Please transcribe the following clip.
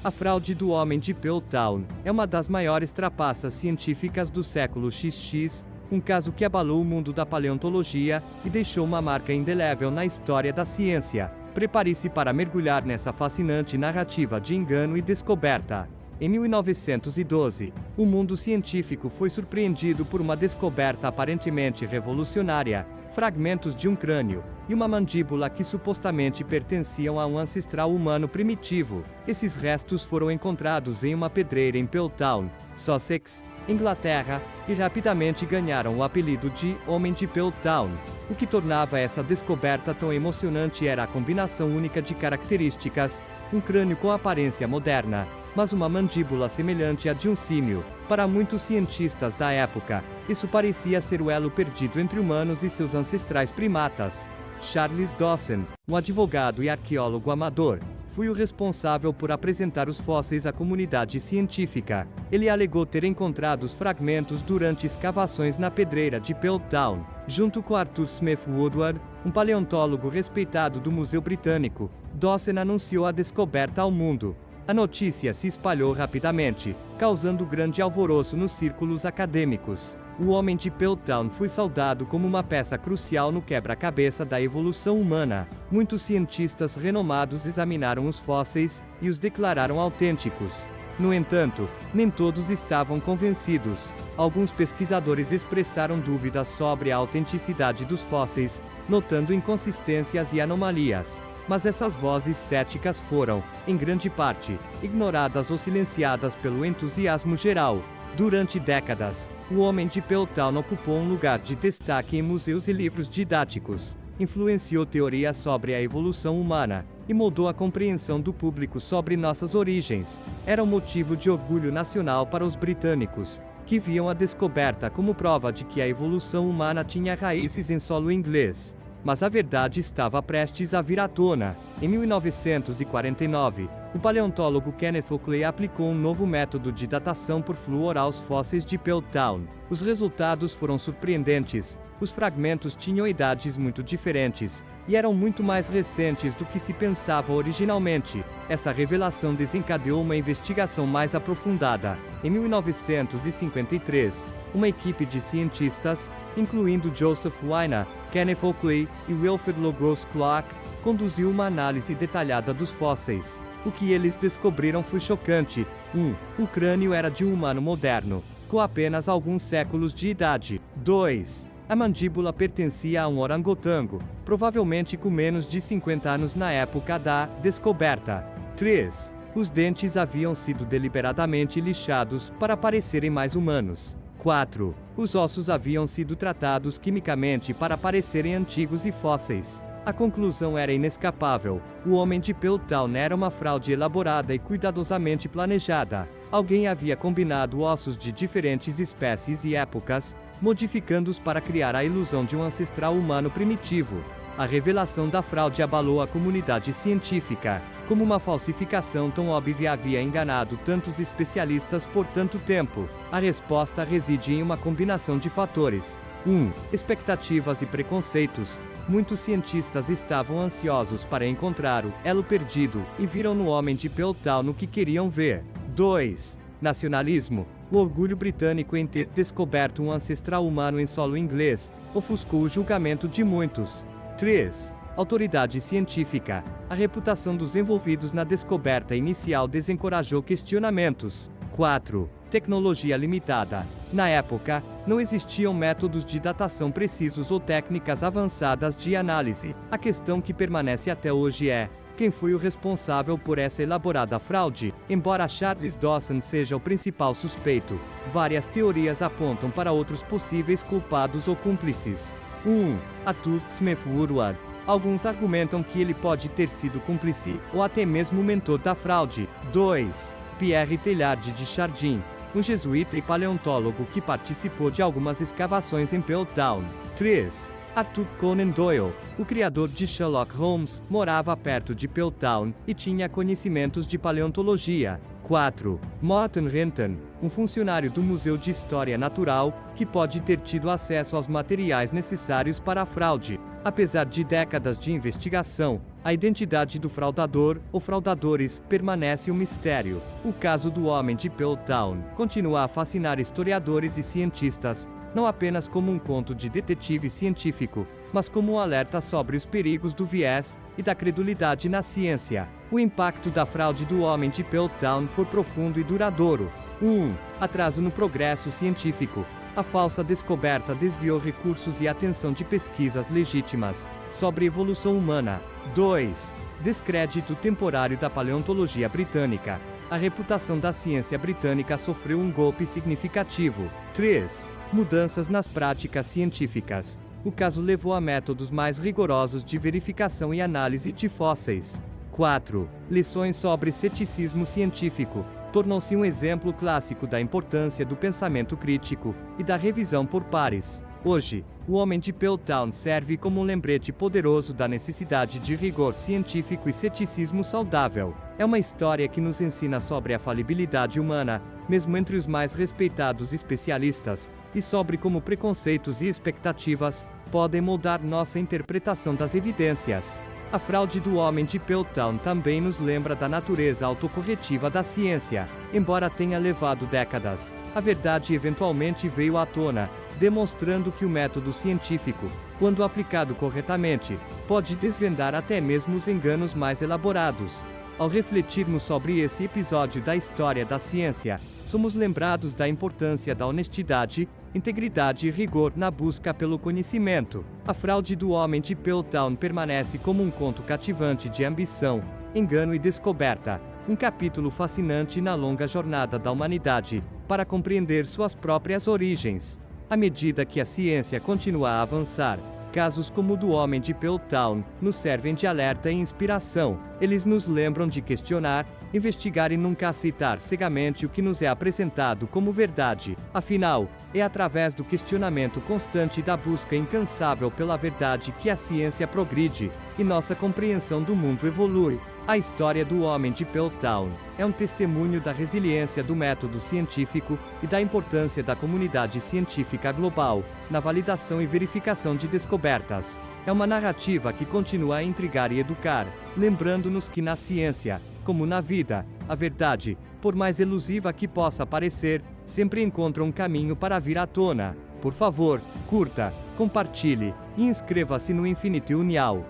A fraude do Homem de Piltdown é uma das maiores trapaças científicas do século XX, um caso que abalou o mundo da paleontologia e deixou uma marca indelével na história da ciência. Prepare-se para mergulhar nessa fascinante narrativa de engano e descoberta. Em 1912, o mundo científico foi surpreendido por uma descoberta aparentemente revolucionária: fragmentos de um crânio e uma mandíbula que supostamente pertenciam a um ancestral humano primitivo. Esses restos foram encontrados em uma pedreira em Piltdown, Sussex, Inglaterra, e rapidamente ganharam o apelido de Homem de Piltdown. O que tornava essa descoberta tão emocionante era a combinação única de características: um crânio com aparência moderna, mas uma mandíbula semelhante à de um símio. Para muitos cientistas da época, isso parecia ser o elo perdido entre humanos e seus ancestrais primatas. Charles Dawson, um advogado e arqueólogo amador, foi o responsável por apresentar os fósseis à comunidade científica. Ele alegou ter encontrado os fragmentos durante escavações na pedreira de Piltdown, junto com Arthur Smith Woodward, um paleontólogo respeitado do Museu Britânico. Dawson anunciou a descoberta ao mundo. A notícia se espalhou rapidamente, causando grande alvoroço nos círculos acadêmicos. O Homem de Piltdown foi saudado como uma peça crucial no quebra-cabeça da evolução humana. Muitos cientistas renomados examinaram os fósseis e os declararam autênticos. No entanto, nem todos estavam convencidos. Alguns pesquisadores expressaram dúvidas sobre a autenticidade dos fósseis, notando inconsistências e anomalias. Mas essas vozes céticas foram, em grande parte, ignoradas ou silenciadas pelo entusiasmo geral. Durante décadas, o Homem de Piltdown ocupou um lugar de destaque em museus e livros didáticos, influenciou teorias sobre a evolução humana e moldou a compreensão do público sobre nossas origens. Era um motivo de orgulho nacional para os britânicos, que viam a descoberta como prova de que a evolução humana tinha raízes em solo inglês. Mas a verdade estava prestes a vir à tona. Em 1949, o paleontólogo Kenneth Oakley aplicou um novo método de datação por fluor aos fósseis de Piltdown. Os resultados foram surpreendentes. Os fragmentos tinham idades muito diferentes, e eram muito mais recentes do que se pensava originalmente. Essa revelação desencadeou uma investigação mais aprofundada. Em 1953, uma equipe de cientistas, incluindo Joseph Weiner, Kenneth Oakley e Wilfred Logos Clark, conduziu uma análise detalhada dos fósseis. O que eles descobriram foi chocante. 1. O crânio era de um humano moderno, com apenas alguns séculos de idade. 2. A mandíbula pertencia a um orangotango, provavelmente com menos de 50 anos na época da descoberta. 3. Os dentes haviam sido deliberadamente lixados para parecerem mais humanos. 4. Os ossos haviam sido tratados quimicamente para parecerem antigos e fósseis. A conclusão era inescapável: o Homem de Piltdown era uma fraude elaborada e cuidadosamente planejada. Alguém havia combinado ossos de diferentes espécies e épocas, modificando-os para criar a ilusão de um ancestral humano primitivo. A revelação da fraude abalou a comunidade científica. Como uma falsificação tão óbvia havia enganado tantos especialistas por tanto tempo? A resposta reside em uma combinação de fatores. 1. Expectativas e preconceitos. Muitos cientistas estavam ansiosos para encontrar o elo perdido e viram no Homem de Piltdown o que queriam ver. 2. Nacionalismo. O orgulho britânico em ter descoberto um ancestral humano em solo inglês ofuscou o julgamento de muitos. 3. Autoridade científica. A reputação dos envolvidos na descoberta inicial desencorajou questionamentos. 4. Tecnologia limitada. Na época, não existiam métodos de datação precisos ou técnicas avançadas de análise. A questão que permanece até hoje é: quem foi o responsável por essa elaborada fraude? Embora Charles Dawson seja o principal suspeito, várias teorias apontam para outros possíveis culpados ou cúmplices. 1. Arthur Smith Woodward. Alguns argumentam que ele pode ter sido cúmplice, ou até mesmo mentor da fraude. 2. Pierre Teilhard de Chardin, um jesuíta e paleontólogo que participou de algumas escavações em Piltdown. 3. Arthur Conan Doyle, o criador de Sherlock Holmes, morava perto de Piltdown e tinha conhecimentos de paleontologia. 4. Morton Renton, um funcionário do Museu de História Natural, que pode ter tido acesso aos materiais necessários para a fraude. Apesar de décadas de investigação, a identidade do fraudador, ou fraudadores, permanece um mistério. O caso do homem de Piltdown continua a fascinar historiadores e cientistas, não apenas como um conto de detetive científico, mas como um alerta sobre os perigos do viés e da credulidade na ciência. O impacto da fraude do homem de Piltdown foi profundo e duradouro. 1. Atraso no progresso científico. A falsa descoberta desviou recursos e atenção de pesquisas legítimas sobre evolução humana. 2. Descrédito temporário da paleontologia britânica. A reputação da ciência britânica sofreu um golpe significativo. 3. Mudanças nas práticas científicas. O caso levou a métodos mais rigorosos de verificação e análise de fósseis. 4. Lições sobre ceticismo científico. Tornou-se um exemplo clássico da importância do pensamento crítico e da revisão por pares. Hoje, o homem de Piltdown serve como um lembrete poderoso da necessidade de rigor científico e ceticismo saudável. É uma história que nos ensina sobre a falibilidade humana, mesmo entre os mais respeitados especialistas, e sobre como preconceitos e expectativas podem moldar nossa interpretação das evidências. A fraude do homem de Piltdown também nos lembra da natureza autocorretiva da ciência. Embora tenha levado décadas, a verdade eventualmente veio à tona, demonstrando que o método científico, quando aplicado corretamente, pode desvendar até mesmo os enganos mais elaborados. Ao refletirmos sobre esse episódio da história da ciência, somos lembrados da importância da honestidade, integridade e rigor na busca pelo conhecimento. A fraude do homem de Piltdown permanece como um conto cativante de ambição, engano e descoberta, um capítulo fascinante na longa jornada da humanidade, para compreender suas próprias origens. À medida que a ciência continua a avançar, casos como o do homem de Piltdown nos servem de alerta e inspiração. Eles nos lembram de questionar, investigar e nunca aceitar cegamente o que nos é apresentado como verdade. Afinal, é através do questionamento constante e da busca incansável pela verdade que a ciência progride e nossa compreensão do mundo evolui. A história do homem de Piltdown é um testemunho da resiliência do método científico e da importância da comunidade científica global na validação e verificação de descobertas. É uma narrativa que continua a intrigar e educar, lembrando-nos que na ciência, como na vida, a verdade, por mais elusiva que possa parecer, sempre encontra um caminho para vir à tona. Por favor, curta, compartilhe e inscreva-se no Infinity Unial.